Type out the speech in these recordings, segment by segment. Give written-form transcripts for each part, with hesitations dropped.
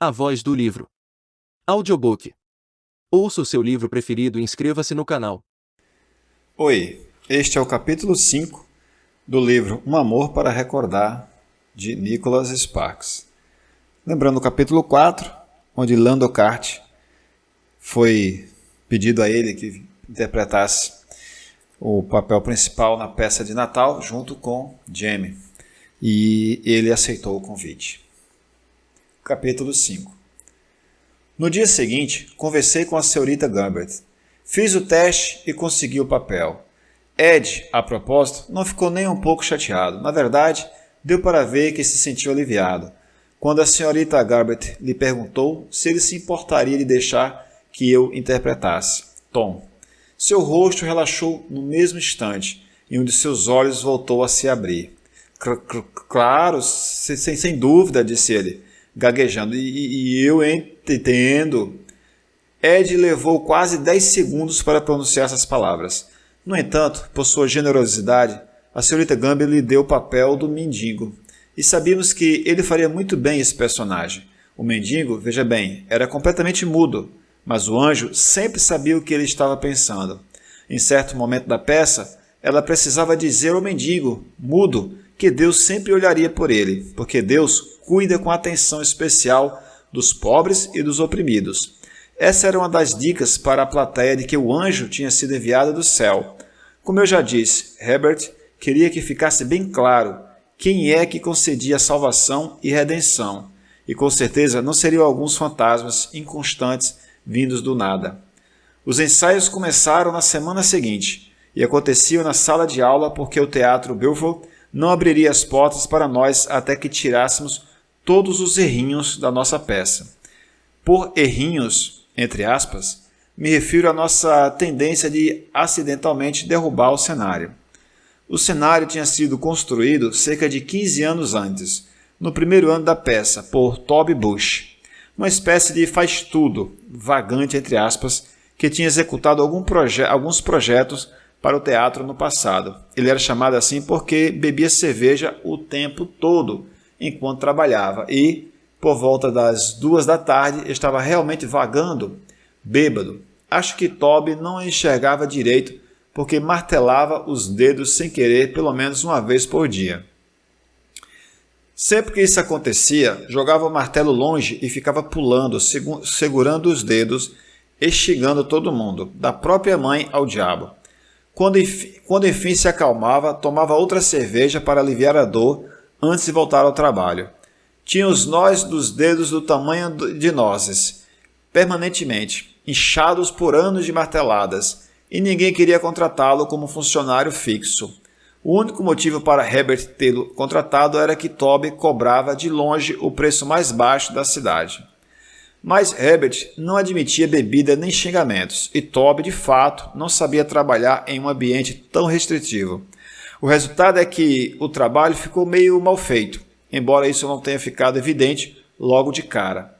A voz do livro. Audiobook. Ouça o seu livro preferido e inscreva-se no canal. Oi, este é o capítulo 5 do livro Um Amor para Recordar, de Nicholas Sparks. Lembrando o capítulo 4, onde Lando Cart foi pedido a ele que interpretasse o papel principal na peça de Natal, junto com Jamie, e ele aceitou o convite. Capítulo 5. No dia seguinte, conversei com a senhorita Gumbert. Fiz o teste e consegui o papel. Ed, a propósito, não ficou nem um pouco chateado. Na verdade, deu para ver que se sentiu aliviado. Quando a senhorita Gumbert lhe perguntou se ele se importaria de deixar que eu interpretasse Tom. Seu rosto relaxou no mesmo instante e um de seus olhos voltou a se abrir. Claro, sem dúvida, disse ele, gaguejando. E eu entendo. Ed levou quase 10 segundos para pronunciar essas palavras. No entanto, por sua generosidade, a senhorita Gumbert lhe deu o papel do mendigo. E sabíamos que ele faria muito bem esse personagem. O mendigo, veja bem, era completamente mudo, mas o anjo sempre sabia o que ele estava pensando. Em certo momento da peça, ela precisava dizer ao mendigo, mudo, que Deus sempre olharia por ele, porque Deus cuida com atenção especial dos pobres e dos oprimidos. Essa era uma das dicas para a plateia de que o anjo tinha sido enviado do céu. Como eu já disse, Herbert queria que ficasse bem claro quem é que concedia salvação e redenção, e com certeza não seriam alguns fantasmas inconstantes vindos do nada. Os ensaios começaram na semana seguinte, e aconteciam na sala de aula porque o Teatro Beaufort não abriria as portas para nós até que tirássemos todos os errinhos da nossa peça. Por errinhos, entre aspas, me refiro à nossa tendência de acidentalmente derrubar o cenário. O cenário tinha sido construído cerca de 15 anos antes, no primeiro ano da peça, por Toby Bush, uma espécie de faz-tudo, vagante entre aspas, que tinha executado alguns projetos para o teatro no passado. Ele era chamado assim porque bebia cerveja o tempo todo enquanto trabalhava e, por volta das 2 da tarde, estava realmente vagando, bêbado. Acho que Toby não enxergava direito porque martelava os dedos sem querer pelo menos uma vez por dia. Sempre que isso acontecia, jogava o martelo longe e ficava pulando, segurando os dedos, extigando todo mundo, da própria mãe ao diabo. Quando enfim se acalmava, tomava outra cerveja para aliviar a dor antes de voltar ao trabalho. Tinha os nós dos dedos do tamanho de nozes, permanentemente, inchados por anos de marteladas, e ninguém queria contratá-lo como funcionário fixo. O único motivo para Herbert tê-lo contratado era que Toby cobrava de longe o preço mais baixo da cidade. Mas Herbert não admitia bebida nem xingamentos, e Toby, de fato, não sabia trabalhar em um ambiente tão restritivo. O resultado é que o trabalho ficou meio mal feito, embora isso não tenha ficado evidente logo de cara.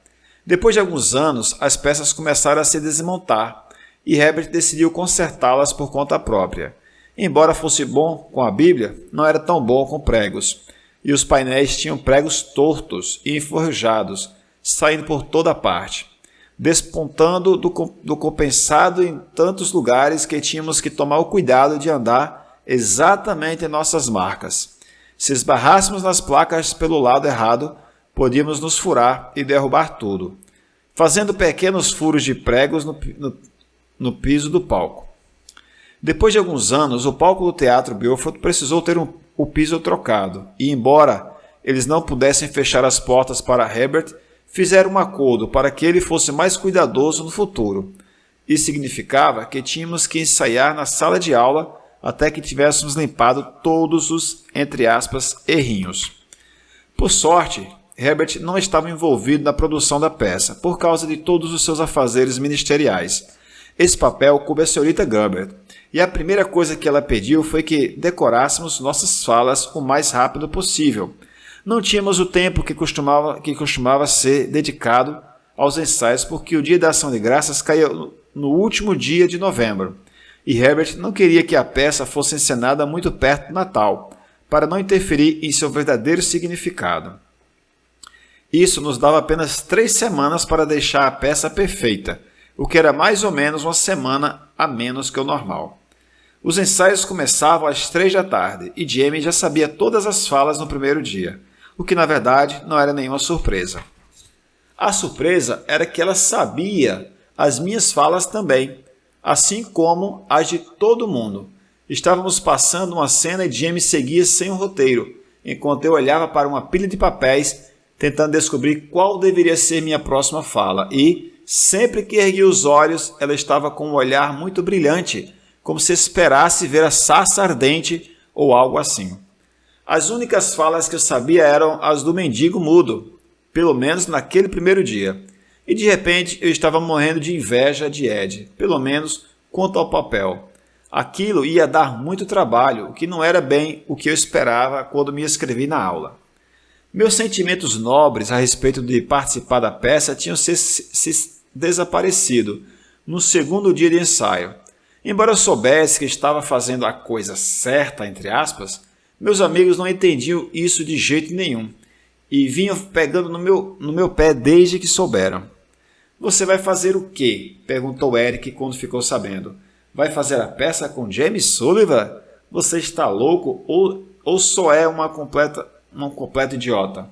Depois de alguns anos, as peças começaram a se desmontar, e Herbert decidiu consertá-las por conta própria. Embora fosse bom com a Bíblia, não era tão bom com pregos, e os painéis tinham pregos tortos e enferrujados, saindo por toda parte, despontando do compensado em tantos lugares que tínhamos que tomar o cuidado de andar exatamente em nossas marcas. Se esbarrássemos nas placas pelo lado errado, podíamos nos furar e derrubar tudo, fazendo pequenos furos de pregos no piso do palco. Depois de alguns anos, o palco do Teatro Beaufort precisou ter o piso trocado, e embora eles não pudessem fechar as portas para Herbert, fizeram um acordo para que ele fosse mais cuidadoso no futuro. Isso significava que tínhamos que ensaiar na sala de aula até que tivéssemos limpado todos os, entre aspas, errinhos. Por sorte, Herbert não estava envolvido na produção da peça, por causa de todos os seus afazeres ministeriais. Esse papel coube a senhorita Gumbert, e a primeira coisa que ela pediu foi que decorássemos nossas falas o mais rápido possível. Não tínhamos o tempo que costumava ser dedicado aos ensaios, porque o dia da Ação de Graças caía no último dia de novembro, e Herbert não queria que a peça fosse encenada muito perto do Natal, para não interferir em seu verdadeiro significado. Isso nos dava apenas 3 semanas para deixar a peça perfeita, o que era mais ou menos uma semana a menos que o normal. Os ensaios começavam às 3 da tarde e Jamie já sabia todas as falas no primeiro dia, o que na verdade não era nenhuma surpresa. A surpresa era que ela sabia as minhas falas também, assim como as de todo mundo. Estávamos passando uma cena e Jamie seguia sem um roteiro, enquanto eu olhava para uma pilha de papéis, tentando descobrir qual deveria ser minha próxima fala. E, sempre que erguia os olhos, ela estava com um olhar muito brilhante, como se esperasse ver a sarça ardente ou algo assim. As únicas falas que eu sabia eram as do mendigo mudo, pelo menos naquele primeiro dia. E de repente eu estava morrendo de inveja de Ed, pelo menos quanto ao papel. Aquilo ia dar muito trabalho, o que não era bem o que eu esperava quando me inscrevi na aula. Meus sentimentos nobres a respeito de participar da peça tinham se desaparecido no segundo dia de ensaio. Embora eu soubesse que estava fazendo a coisa certa, entre aspas, meus amigos não entendiam isso de jeito nenhum e vinham pegando no meu pé desde que souberam. Você vai fazer o quê? Perguntou Eric quando ficou sabendo. Vai fazer a peça com Jamie Sullivan? Você está louco ou só é um completo idiota?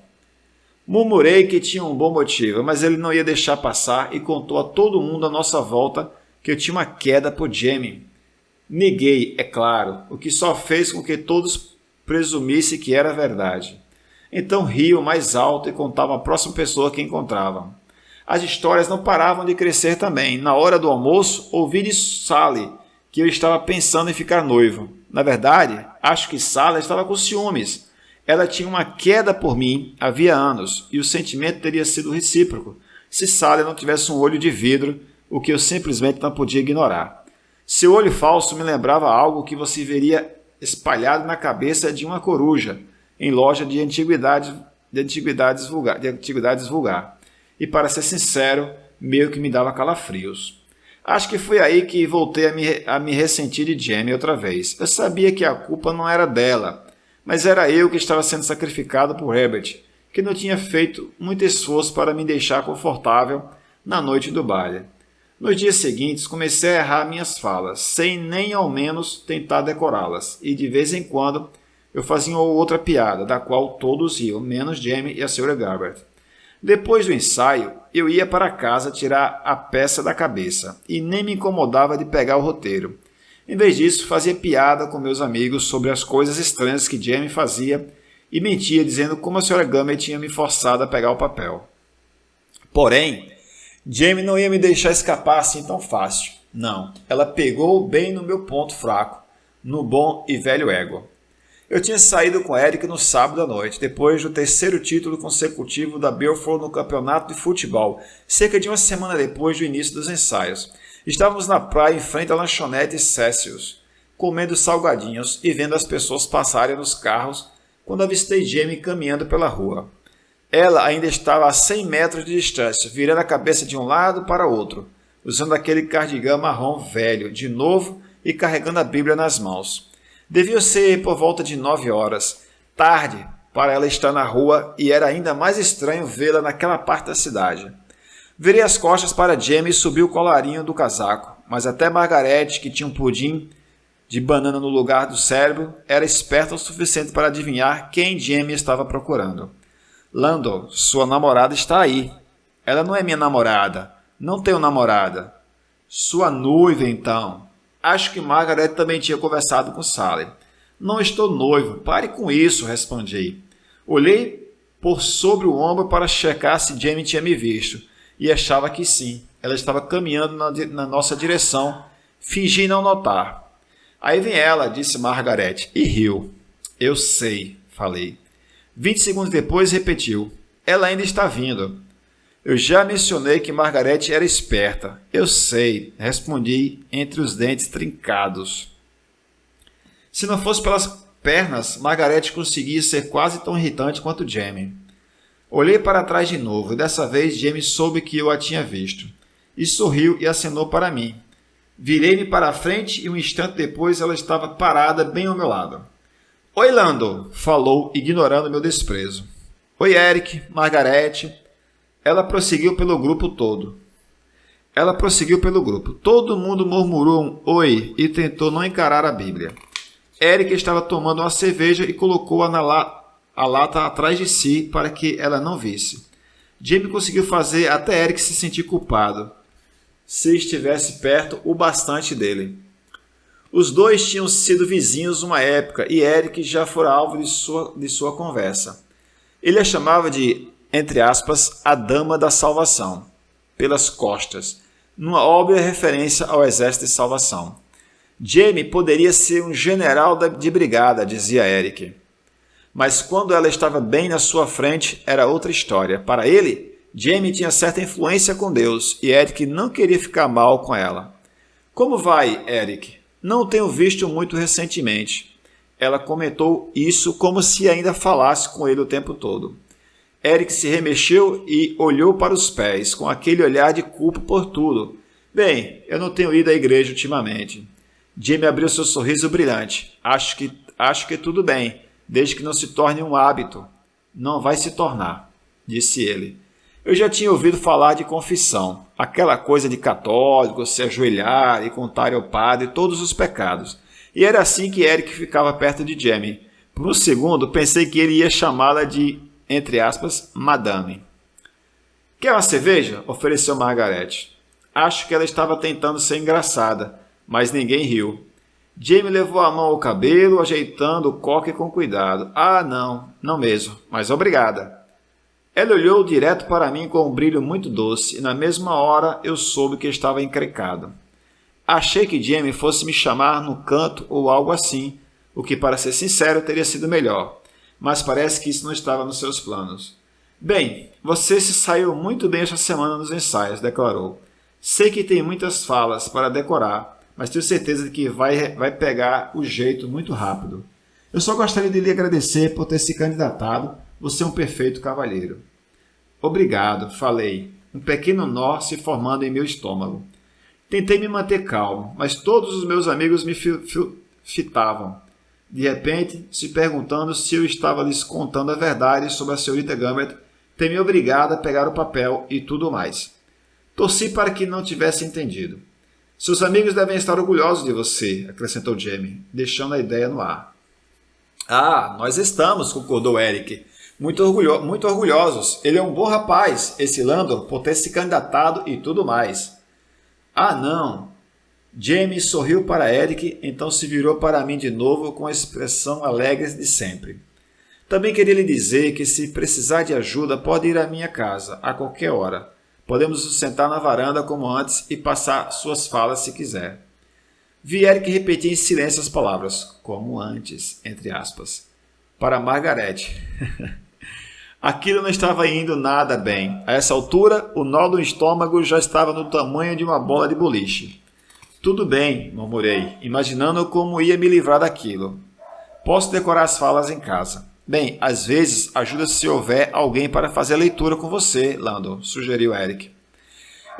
Murmurei que tinha um bom motivo, mas ele não ia deixar passar e contou a todo mundo à nossa volta que eu tinha uma queda por Jamie. Neguei, é claro, o que só fez com que todos presumissem que era verdade. Então riam mais alto e contavam a próxima pessoa que encontravam. As histórias não paravam de crescer também. Na hora do almoço, ouvi de Sally que eu estava pensando em ficar noivo. Na verdade, acho que Sally estava com ciúmes. Ela tinha uma queda por mim havia anos e o sentimento teria sido recíproco se Sally não tivesse um olho de vidro, o que eu simplesmente não podia ignorar. Seu olho falso me lembrava algo que você veria espalhado na cabeça de uma coruja em loja de antiguidades vulgar. E para ser sincero, meio que me dava calafrios. Acho que foi aí que voltei a me ressentir de Jamie outra vez. Eu sabia que a culpa não era dela, mas era eu que estava sendo sacrificado por Herbert, que não tinha feito muito esforço para me deixar confortável na noite do baile. Nos dias seguintes, comecei a errar minhas falas, sem nem ao menos tentar decorá-las, e de vez em quando eu fazia outra piada, da qual todos riam, menos Jamie e a Sra. Garbett. Depois do ensaio, eu ia para casa tirar a peça da cabeça, e nem me incomodava de pegar o roteiro. Em vez disso, fazia piada com meus amigos sobre as coisas estranhas que Jamie fazia e mentia dizendo como a Sra. Garbett tinha me forçado a pegar o papel. Porém, Jamie não ia me deixar escapar assim tão fácil. Não, ela pegou bem no meu ponto fraco, no bom e velho ego. Eu tinha saído com Eric no sábado à noite, depois do terceiro título consecutivo da Belfort no campeonato de futebol, cerca de uma semana depois do início dos ensaios. Estávamos na praia em frente à lanchonete Celsius, comendo salgadinhos e vendo as pessoas passarem nos carros quando avistei Jamie caminhando pela rua. Ela ainda estava a 100 metros de distância, virando a cabeça de um lado para o outro, usando aquele cardigã marrom velho, de novo, e carregando a Bíblia nas mãos. Devia ser por volta de 9 horas, tarde para ela estar na rua, e era ainda mais estranho vê-la naquela parte da cidade. Virei as costas para Jamie e subi o colarinho do casaco, mas até Margarete, que tinha um pudim de banana no lugar do cérebro, era esperta o suficiente para adivinhar quem Jamie estava procurando. Lando, sua namorada está aí. Ela não é minha namorada. Não tenho namorada. Sua noiva, então. Acho que Margaret também tinha conversado com Sally. Não estou noivo. Pare com isso, respondi. Olhei por sobre o ombro para checar se Jamie tinha me visto. E achava que sim. Ela estava caminhando na nossa direção. Fingi não notar. Aí vem ela, disse Margaret, e riu. Eu sei, falei. 20 segundos depois, repetiu. Ela ainda está vindo. Eu já mencionei que Margarete era esperta. Eu sei, respondi entre os dentes trincados. Se não fosse pelas pernas, Margarete conseguia ser quase tão irritante quanto Jamie. Olhei para trás de novo, e dessa vez Jamie soube que eu a tinha visto. E sorriu e acenou para mim. Virei-me para a frente e um instante depois ela estava parada bem ao meu lado. Oi, Lando, falou, ignorando meu desprezo. Oi, Eric, Margarete. Ela prosseguiu pelo grupo todo. Todo mundo murmurou um oi e tentou não encarar a Bíblia. Eric estava tomando uma cerveja e colocou-a a lata atrás de si para que ela não visse. Jamie conseguiu fazer até Eric se sentir culpado, se estivesse perto o bastante dele. Os dois tinham sido vizinhos uma época e Eric já fora alvo de sua conversa. Ele a chamava de, entre aspas, a Dama da Salvação, pelas costas, numa óbvia referência ao Exército de Salvação. Jamie poderia ser um general de brigada, dizia Eric. Mas quando ela estava bem na sua frente, era outra história. Para ele, Jamie tinha certa influência com Deus e Eric não queria ficar mal com ela. Como vai, Eric? Não tenho visto muito recentemente. Ela comentou isso como se ainda falasse com ele o tempo todo. Eric se remexeu e olhou para os pés, com aquele olhar de culpa por tudo. Bem, eu não tenho ido à igreja ultimamente. Jamie abriu seu sorriso brilhante. Acho que tudo bem, desde que não se torne um hábito. Não vai se tornar, disse ele. Eu já tinha ouvido falar de confissão, aquela coisa de católico se ajoelhar e contar ao padre todos os pecados. E era assim que Eric ficava perto de Jamie. Por um segundo, pensei que ele ia chamá-la de, entre aspas, Madame. Quer uma cerveja? Ofereceu Margaret. Acho que ela estava tentando ser engraçada, mas ninguém riu. Jamie levou a mão ao cabelo, ajeitando o coque com cuidado. Ah, não mesmo, mas obrigada. Ela olhou direto para mim com um brilho muito doce e na mesma hora eu soube que estava encrencado. Achei que Jamie fosse me chamar no canto ou algo assim, o que, para ser sincero, teria sido melhor, mas parece que isso não estava nos seus planos. Bem, você se saiu muito bem esta semana nos ensaios, declarou. Sei que tem muitas falas para decorar, mas tenho certeza de que vai pegar o jeito muito rápido. Eu só gostaria de lhe agradecer por ter se candidatado. Você é um perfeito cavalheiro. Obrigado, falei, um pequeno nó se formando em meu estômago. Tentei me manter calmo, mas todos os meus amigos me fitavam. De repente, se perguntando se eu estava lhes contando a verdade sobre a senhorita Gambert ter me obrigado a pegar o papel e tudo mais. Torci para que não tivesse entendido. Seus amigos devem estar orgulhosos de você, acrescentou Jamie, deixando a ideia no ar. Ah, nós estamos, concordou Eric. Muito orgulhosos. Ele é um bom rapaz, esse Landor, por ter se candidatado e tudo mais. Ah, não. Jamie sorriu para Eric, então se virou para mim de novo com a expressão alegre de sempre. Também queria lhe dizer que se precisar de ajuda pode ir à minha casa, a qualquer hora. Podemos nos sentar na varanda como antes e passar suas falas se quiser. Vi Eric repetir em silêncio as palavras, como antes, entre aspas, para Margaret. Aquilo não estava indo nada bem. A essa altura, o nó do estômago já estava no tamanho de uma bola de boliche. Tudo bem, murmurei, imaginando como ia me livrar daquilo. Posso decorar as falas em casa. Bem, às vezes ajuda se houver alguém para fazer a leitura com você, Landor, sugeriu Eric.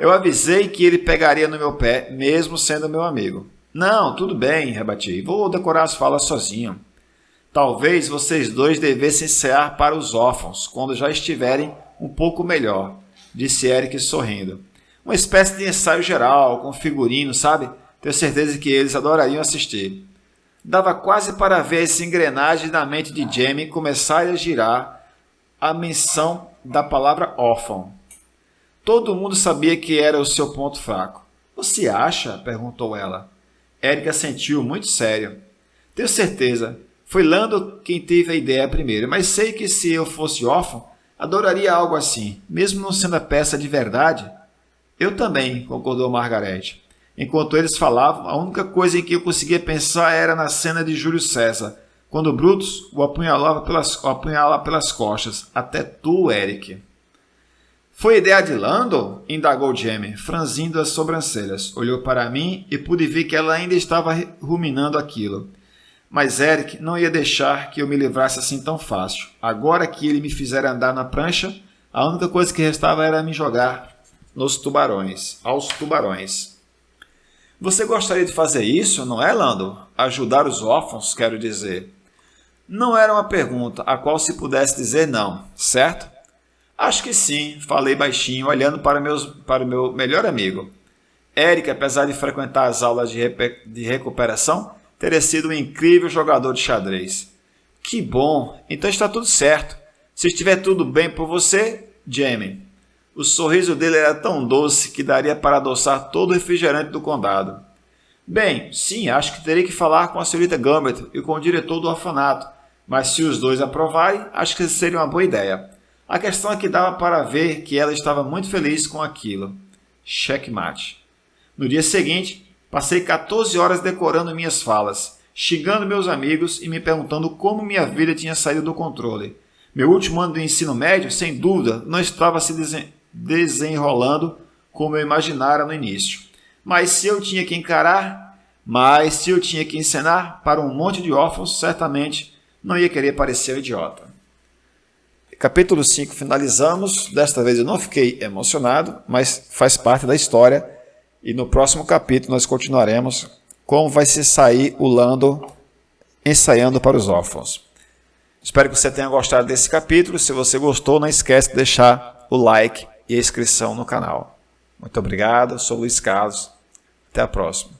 Eu avisei que ele pegaria no meu pé, mesmo sendo meu amigo. Não, tudo bem, rebati. Vou decorar as falas sozinho. Talvez vocês dois devessem ensaiar para os órfãos, quando já estiverem um pouco melhor, disse Eric sorrindo. Uma espécie de ensaio geral, com figurino, sabe? Tenho certeza que eles adorariam assistir. Dava quase para ver essa engrenagem na mente de Jamie começar a girar a menção da palavra órfão. Todo mundo sabia que era o seu ponto fraco. Você acha? Perguntou ela. Eric assentiu muito sério. Tenho certeza. Foi Lando quem teve a ideia primeiro, mas sei que se eu fosse órfão, adoraria algo assim, mesmo não sendo a peça de verdade. Eu também, concordou Margaret. Enquanto eles falavam, a única coisa em que eu conseguia pensar era na cena de Júlio César, quando Brutus o apunhala pelas costas. Até tu, Eric. Foi ideia de Lando? Indagou Jamie, franzindo as sobrancelhas. Olhou para mim e pude ver que ela ainda estava ruminando aquilo. Mas Eric não ia deixar que eu me livrasse assim tão fácil. Agora que ele me fizera andar na prancha, a única coisa que restava era me jogar aos tubarões. Você gostaria de fazer isso, não é, Lando? Ajudar os órfãos, quero dizer. Não era uma pergunta a qual se pudesse dizer não, certo? Acho que sim, falei baixinho, olhando para o meu melhor amigo. Eric, apesar de frequentar as aulas de recuperação, teria sido um incrível jogador de xadrez. Que bom, então está tudo certo. Se estiver tudo bem por você, Jamie. O sorriso dele era tão doce que daria para adoçar todo o refrigerante do condado. Bem, sim, acho que terei que falar com a senhorita Gambit e com o diretor do orfanato, mas se os dois aprovarem, acho que seria uma boa ideia. A questão é que dava para ver que ela estava muito feliz com aquilo. Checkmate. No dia seguinte, passei 14 horas decorando minhas falas, xingando meus amigos e me perguntando como minha vida tinha saído do controle. Meu último ano do ensino médio, sem dúvida, não estava se desenrolando como eu imaginara no início. Mas se eu tinha que ensinar para um monte de órfãos, certamente não ia querer parecer um idiota. Capítulo 5 finalizamos. Desta vez eu não fiquei emocionado, mas faz parte da história. E no próximo capítulo nós continuaremos como vai se sair o Lando ensaiando para os órfãos. Espero que você tenha gostado desse capítulo. Se você gostou, não esquece de deixar o like e a inscrição no canal. Muito obrigado, eu sou Luiz Carlos. Até a próxima.